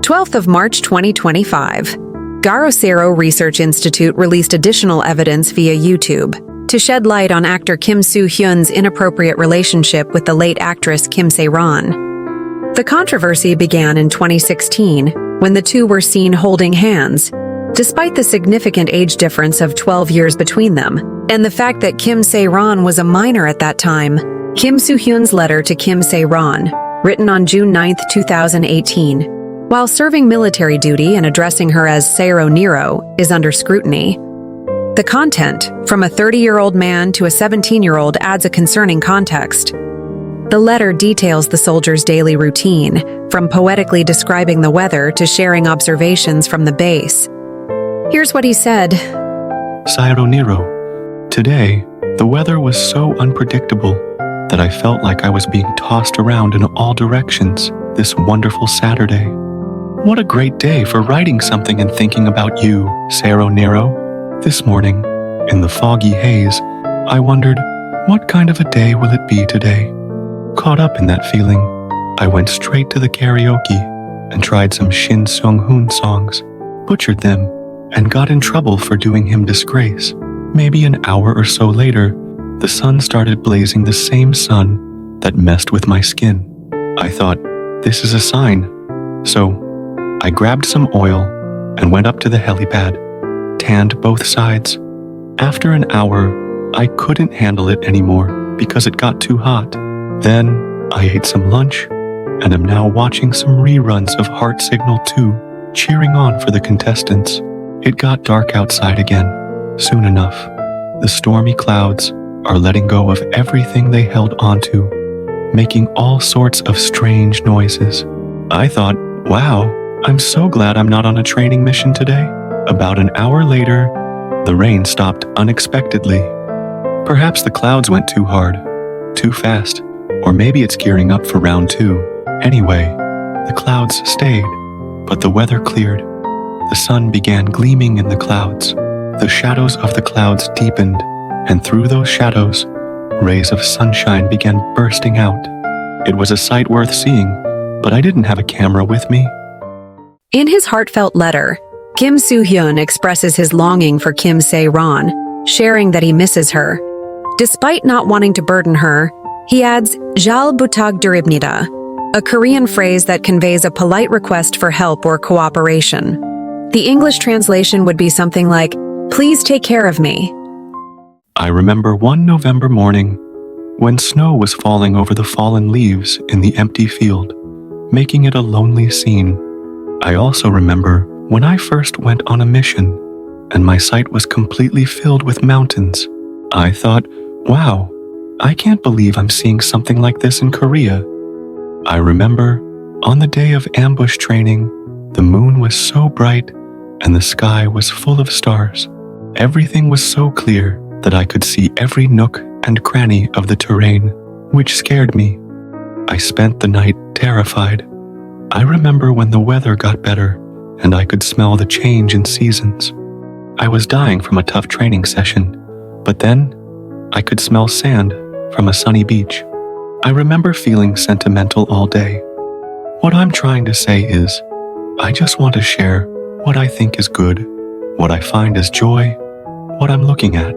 12th of March 2025, Garosero Research Institute released additional evidence via YouTube to shed light on actor Kim Soo-hyun's inappropriate relationship with the late actress Kim Sae-ron. The controversy began in 2016 when the two were seen holding hands, despite the significant age difference of 12 years between them, and the fact that Kim Sae-ron was a minor at that time. Kim Soo-hyun's letter to Kim Sae-ron, written on June 9, 2018, while serving military duty and addressing her as Sae-ro Nero, is under scrutiny. The content, from a 30-year-old man to a 17-year-old, adds a concerning context. The letter details the soldier's daily routine, from poetically describing the weather to sharing observations from the base. Here's what he said. Sae-ro Nero, today, the weather was so unpredictable that I felt like I was being tossed around in all directions this wonderful Saturday. What a great day for writing something and thinking about you, Sae-ro Nero. This morning, in the foggy haze, I wondered, what kind of a day will it be today? Caught up in that feeling, I went straight to the karaoke and tried some Shin Seung-hoon songs, butchered them, and got in trouble for doing him disgrace. Maybe an hour or so later, the sun started blazing, the same sun that messed with my skin. I thought, this is a sign. So, I grabbed some oil and went up to the helipad, tanned both sides. After an hour, I couldn't handle it anymore because it got too hot. Then, I ate some lunch and am now watching some reruns of Heart Signal 2, cheering on for the contestants. It got dark outside again, soon enough. The stormy clouds are letting go of everything they held onto, making all sorts of strange noises. I thought, wow, I'm so glad I'm not on a training mission today. About an hour later, the rain stopped unexpectedly. Perhaps the clouds went too hard, too fast, or maybe it's gearing up for round 2. Anyway, the clouds stayed, but the weather cleared. The sun began gleaming in the clouds. The shadows of the clouds deepened, and through those shadows, rays of sunshine began bursting out. It was a sight worth seeing, but I didn't have a camera with me. In his heartfelt letter, Kim Soo-hyun expresses his longing for Kim Sae-ron, sharing that he misses her. Despite not wanting to burden her, he adds "Jal butagduribnida," a Korean phrase that conveys a polite request for help or cooperation. The English translation would be something like, "Please take care of me." I remember one November morning when snow was falling over the fallen leaves in the empty field, making it a lonely scene. I also remember when I first went on a mission and my sight was completely filled with mountains. I thought, wow, I can't believe I'm seeing something like this in Korea. I remember on the day of ambush training, the moon was so bright and the sky was full of stars. Everything was so clear that I could see every nook and cranny of the terrain, which scared me. I spent the night terrified. I remember when the weather got better and I could smell the change in seasons. I was dying from a tough training session, but then I could smell sand from a sunny beach. I remember feeling sentimental all day. What I'm trying to say is, I just want to share what I think is good, what I find is joy, what I'm looking at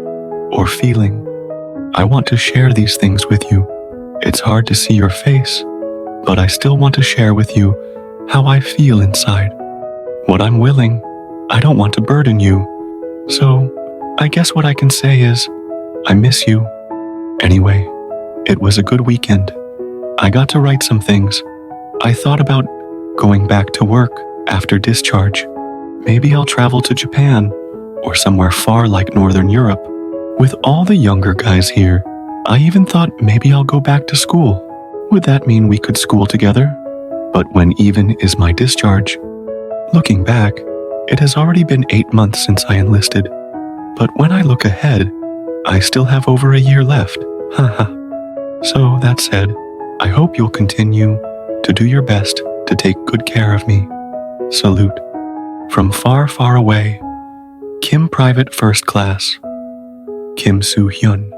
or feeling. I want to share these things with you. It's hard to see your face, but I still want to share with you how I feel inside. What I'm willing, I don't want to burden you. So, I guess what I can say is, I miss you. Anyway, it was a good weekend. I got to write some things. I thought about going back to work after discharge. Maybe I'll travel to Japan or somewhere far like Northern Europe. With all the younger guys here, I even thought maybe I'll go back to school. Would that mean we could school together? But when even is my discharge? Looking back, it has already been 8 months since I enlisted. But when I look ahead, I still have over a year left. Haha. So that said, I hope you'll continue to do your best to take good care of me. Salute. From far, far away, Kim Private First Class, Kim Soo-hyun.